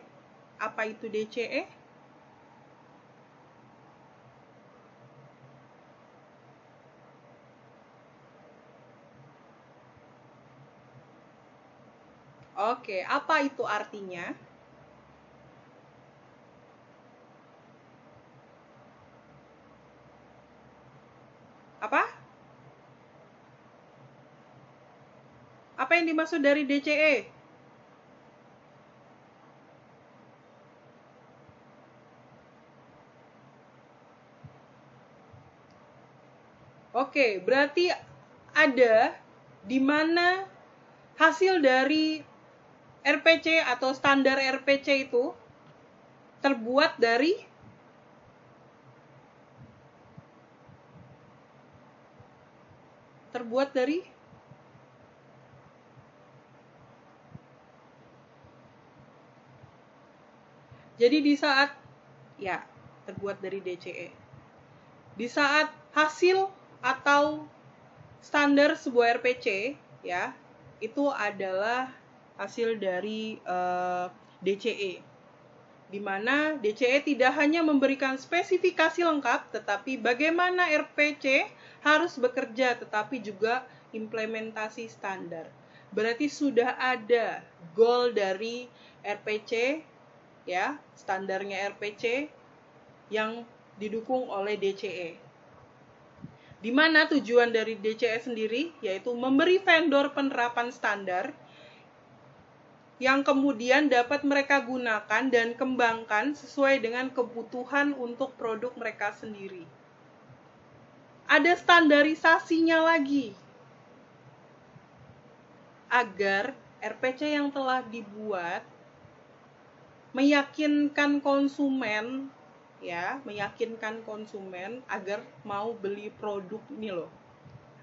Apa itu DCE? Oke, apa itu artinya? Apa? Apa yang dimaksud dari DCE? Oke, berarti ada di mana hasil dari RPC atau standar RPC itu terbuat dari jadi di saat ya terbuat dari DCE. Di saat hasil atau standar sebuah RPC ya itu adalah hasil dari DCE, di mana DCE tidak hanya memberikan spesifikasi lengkap, tetapi bagaimana RPC harus bekerja, tetapi juga implementasi standar. Berarti sudah ada goal dari RPC, ya, standarnya RPC yang didukung oleh DCE. Di mana tujuan dari DCE sendiri yaitu memberi vendor penerapan standar yang kemudian dapat mereka gunakan dan kembangkan sesuai dengan kebutuhan untuk produk mereka sendiri. Ada standarisasinya lagi agar RPC yang telah dibuat meyakinkan konsumen agar mau beli produk ini loh,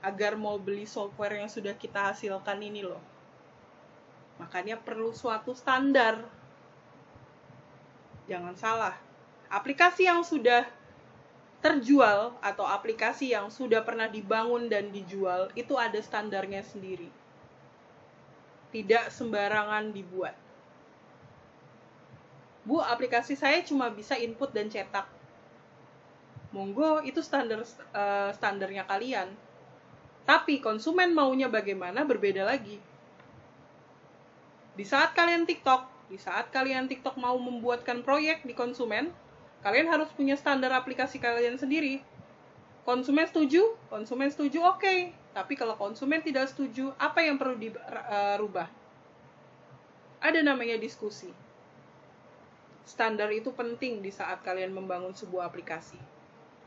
agar mau beli software yang sudah kita hasilkan ini loh. Makanya perlu suatu standar. Jangan salah, aplikasi yang sudah terjual atau aplikasi yang sudah pernah dibangun dan dijual itu ada standarnya sendiri. Tidak sembarangan dibuat. Bu, aplikasi saya cuma bisa input dan cetak. Monggo, itu standarnya kalian. Tapi konsumen maunya bagaimana berbeda lagi. Di saat kalian TikTok mau membuatkan proyek di konsumen, Kalian harus punya standar aplikasi kalian sendiri. Konsumen setuju, oke. Tapi kalau konsumen tidak setuju, apa yang perlu dirubah? Ada namanya diskusi. Standar itu penting di saat kalian membangun sebuah aplikasi.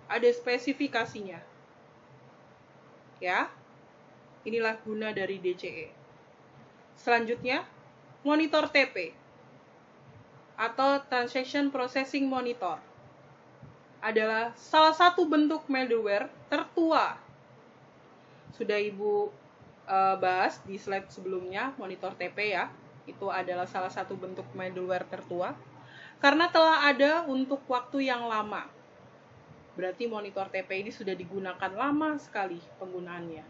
Ada spesifikasinya. Ya, inilah guna dari DCE. Selanjutnya, monitor TP atau Transaction Processing Monitor adalah salah satu bentuk middleware tertua. Sudah Ibu bahas di slide sebelumnya, monitor TP ya. Itu adalah salah satu bentuk middleware tertua. Karena telah ada untuk waktu yang lama. Berarti monitor TP ini sudah digunakan lama sekali penggunaannya.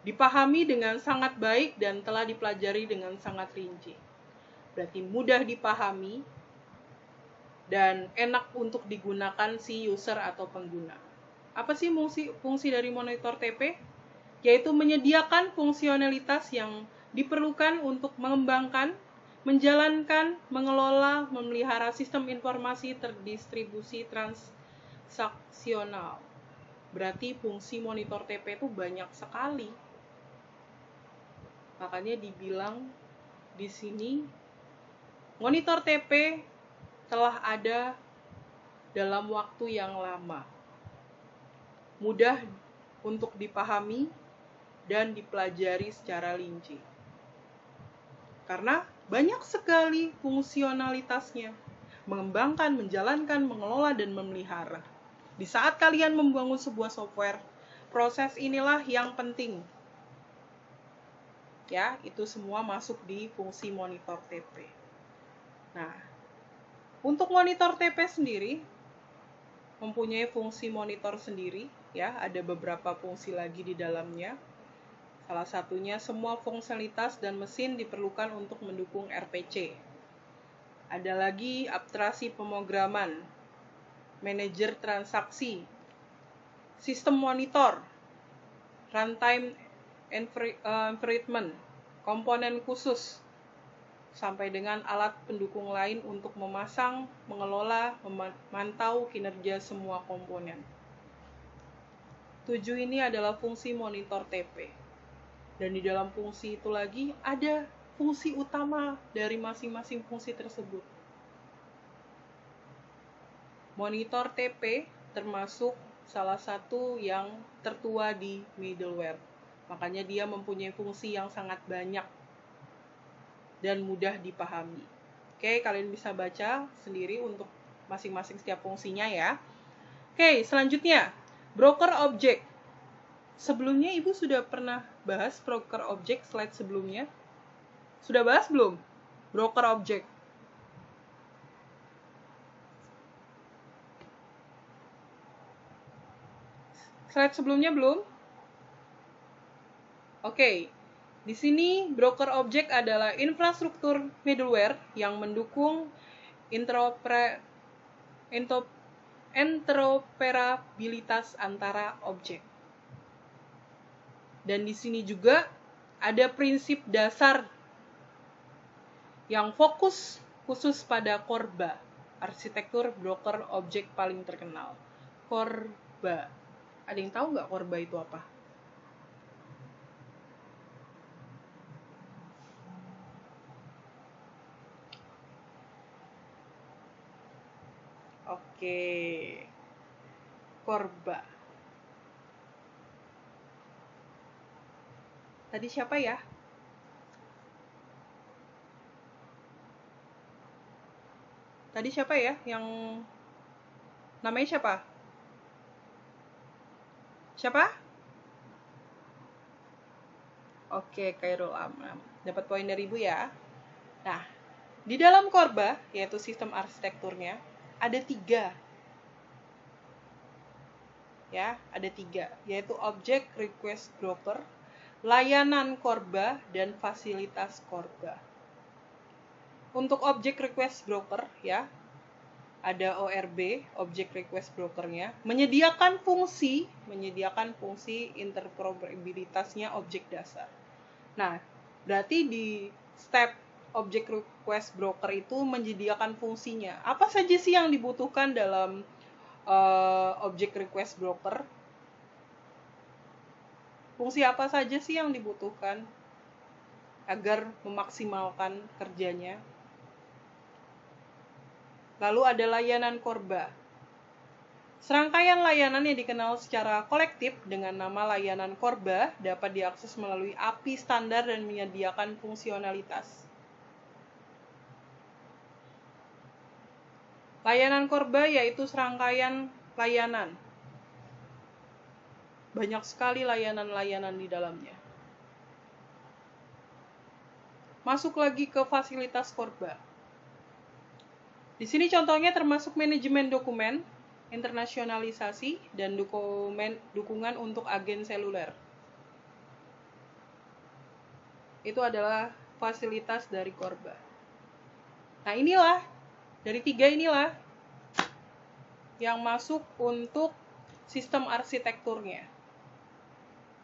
Dipahami dengan sangat baik dan telah dipelajari dengan sangat rinci. Berarti mudah dipahami dan enak untuk digunakan si user atau pengguna. Apa sih fungsi dari monitor TP? Yaitu menyediakan fungsionalitas yang diperlukan untuk mengembangkan, menjalankan, mengelola, memelihara sistem informasi terdistribusi transaksional. Berarti fungsi monitor TP itu banyak sekali. Makanya dibilang di sini monitor TP telah ada dalam waktu yang lama. Mudah untuk dipahami dan dipelajari secara rinci. Karena banyak sekali fungsionalitasnya. Mengembangkan, menjalankan, mengelola, dan memelihara. Di saat kalian membangun sebuah software, proses inilah yang penting. Ya, itu semua masuk di fungsi monitor TP. Nah, untuk monitor TP sendiri mempunyai fungsi monitor sendiri, ya, ada beberapa fungsi lagi di dalamnya. Salah satunya semua fungsionalitas dan mesin diperlukan untuk mendukung RPC. Ada lagi abstraksi pemrograman, manajer transaksi, sistem monitor, runtime environment, komponen khusus, sampai dengan alat pendukung lain untuk memasang, mengelola, memantau kinerja semua komponen. 7 ini adalah fungsi monitor TP. Dan di dalam fungsi itu lagi ada fungsi utama dari masing-masing fungsi tersebut. Monitor TP termasuk salah satu yang tertua di middleware. Makanya dia mempunyai fungsi yang sangat banyak dan mudah dipahami. Oke, kalian bisa baca sendiri untuk masing-masing setiap fungsinya ya. Oke, selanjutnya, broker object. Sebelumnya Ibu sudah pernah bahas broker object slide sebelumnya? Sudah bahas belum? Broker object. Slide sebelumnya belum? Oke. Di sini, broker object adalah infrastruktur middleware yang mendukung interoperabilitas antara objek. Dan di sini juga ada prinsip dasar yang fokus khusus pada Corba, arsitektur broker objek paling terkenal. Corba. Ada yang tahu nggak Corba itu apa? Oke, Corba. Tadi siapa ya? Tadi siapa ya yang namanya siapa? Siapa? Oke, Khairul Anam. Dapat poin dari Ibu ya. Nah, di dalam Corba, yaitu sistem arsitekturnya, ada 3. Ya, ada 3, yaitu Object Request Broker, layanan Corba, dan fasilitas Corba. Untuk Object Request Broker, ya, ada ORB, Object Request Broker-nya, menyediakan fungsi interoperabilitasnya objek dasar. Nah, berarti di step object request broker itu menyediakan fungsinya. Apa saja sih yang dibutuhkan dalam object request broker? Fungsi apa saja sih yang dibutuhkan agar memaksimalkan kerjanya? Lalu ada layanan korba. Serangkaian layanan yang dikenal secara kolektif dengan nama layanan korba dapat diakses melalui API standar dan menyediakan fungsionalitas. Layanan korba yaitu serangkaian layanan. Banyak sekali layanan-layanan di dalamnya. Masuk lagi ke fasilitas korba. Di sini contohnya termasuk manajemen dokumen, internasionalisasi, dan dukungan untuk agen seluler. Itu adalah fasilitas dari korba. Nah inilah, dari 3 inilah yang masuk untuk sistem arsitekturnya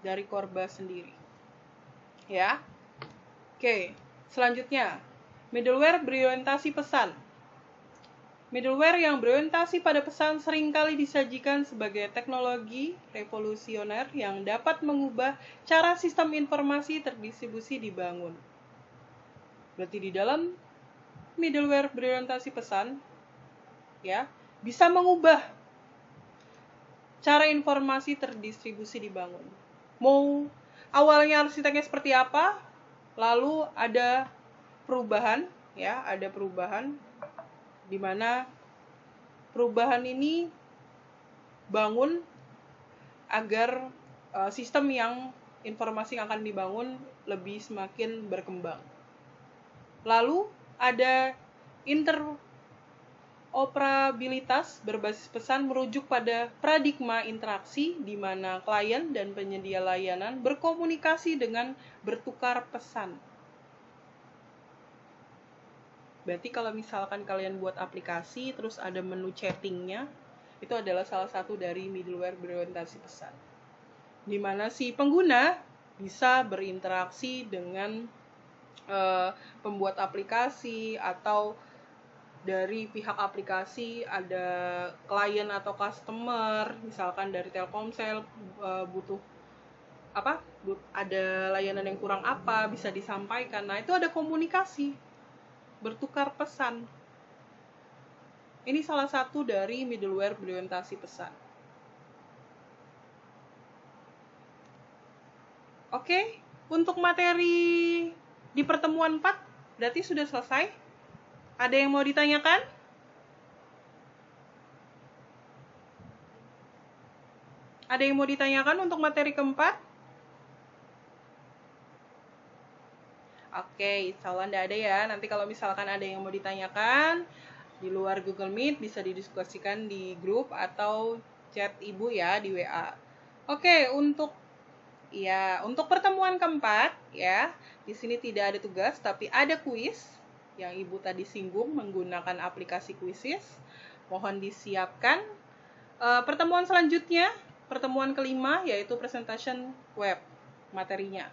dari korba sendiri. Ya. Oke, selanjutnya middleware berorientasi pesan. Middleware yang berorientasi pada pesan seringkali disajikan sebagai teknologi revolusioner yang dapat mengubah cara sistem informasi terdistribusi dibangun. Berarti di dalam middleware berorientasi pesan, ya, bisa mengubah cara informasi terdistribusi dibangun. Mau awalnya arsiteknya seperti apa, lalu ada perubahan, ya, ada perubahan di mana perubahan ini bangun agar sistem yang informasi yang akan dibangun lebih semakin berkembang. Lalu ada interoperabilitas berbasis pesan merujuk pada paradigma interaksi di mana klien dan penyedia layanan berkomunikasi dengan bertukar pesan. Berarti kalau misalkan kalian buat aplikasi, terus ada menu chattingnya, itu adalah salah satu dari middleware berorientasi pesan. Di mana si pengguna bisa berinteraksi dengan pembuat aplikasi, atau dari pihak aplikasi ada klien atau customer, misalkan dari Telkomsel butuh apa? Ada layanan yang kurang apa, bisa disampaikan. Nah, itu ada komunikasi. Bertukar pesan. Ini salah satu dari middleware berorientasi pesan. Oke, untuk materi di pertemuan 4 berarti sudah selesai. Ada yang mau ditanyakan? Ada yang mau ditanyakan untuk materi keempat? Oke, insya Allah tidak ada ya. Nanti kalau misalkan ada yang mau ditanyakan di luar Google Meet, bisa didiskusikan di grup atau chat ibu ya di WA. Oke, untuk pertemuan keempat ya, di sini tidak ada tugas tapi ada kuis yang ibu tadi singgung menggunakan aplikasi Quizizz. Mohon disiapkan. Pertemuan selanjutnya, pertemuan kelima yaitu presentation web materinya.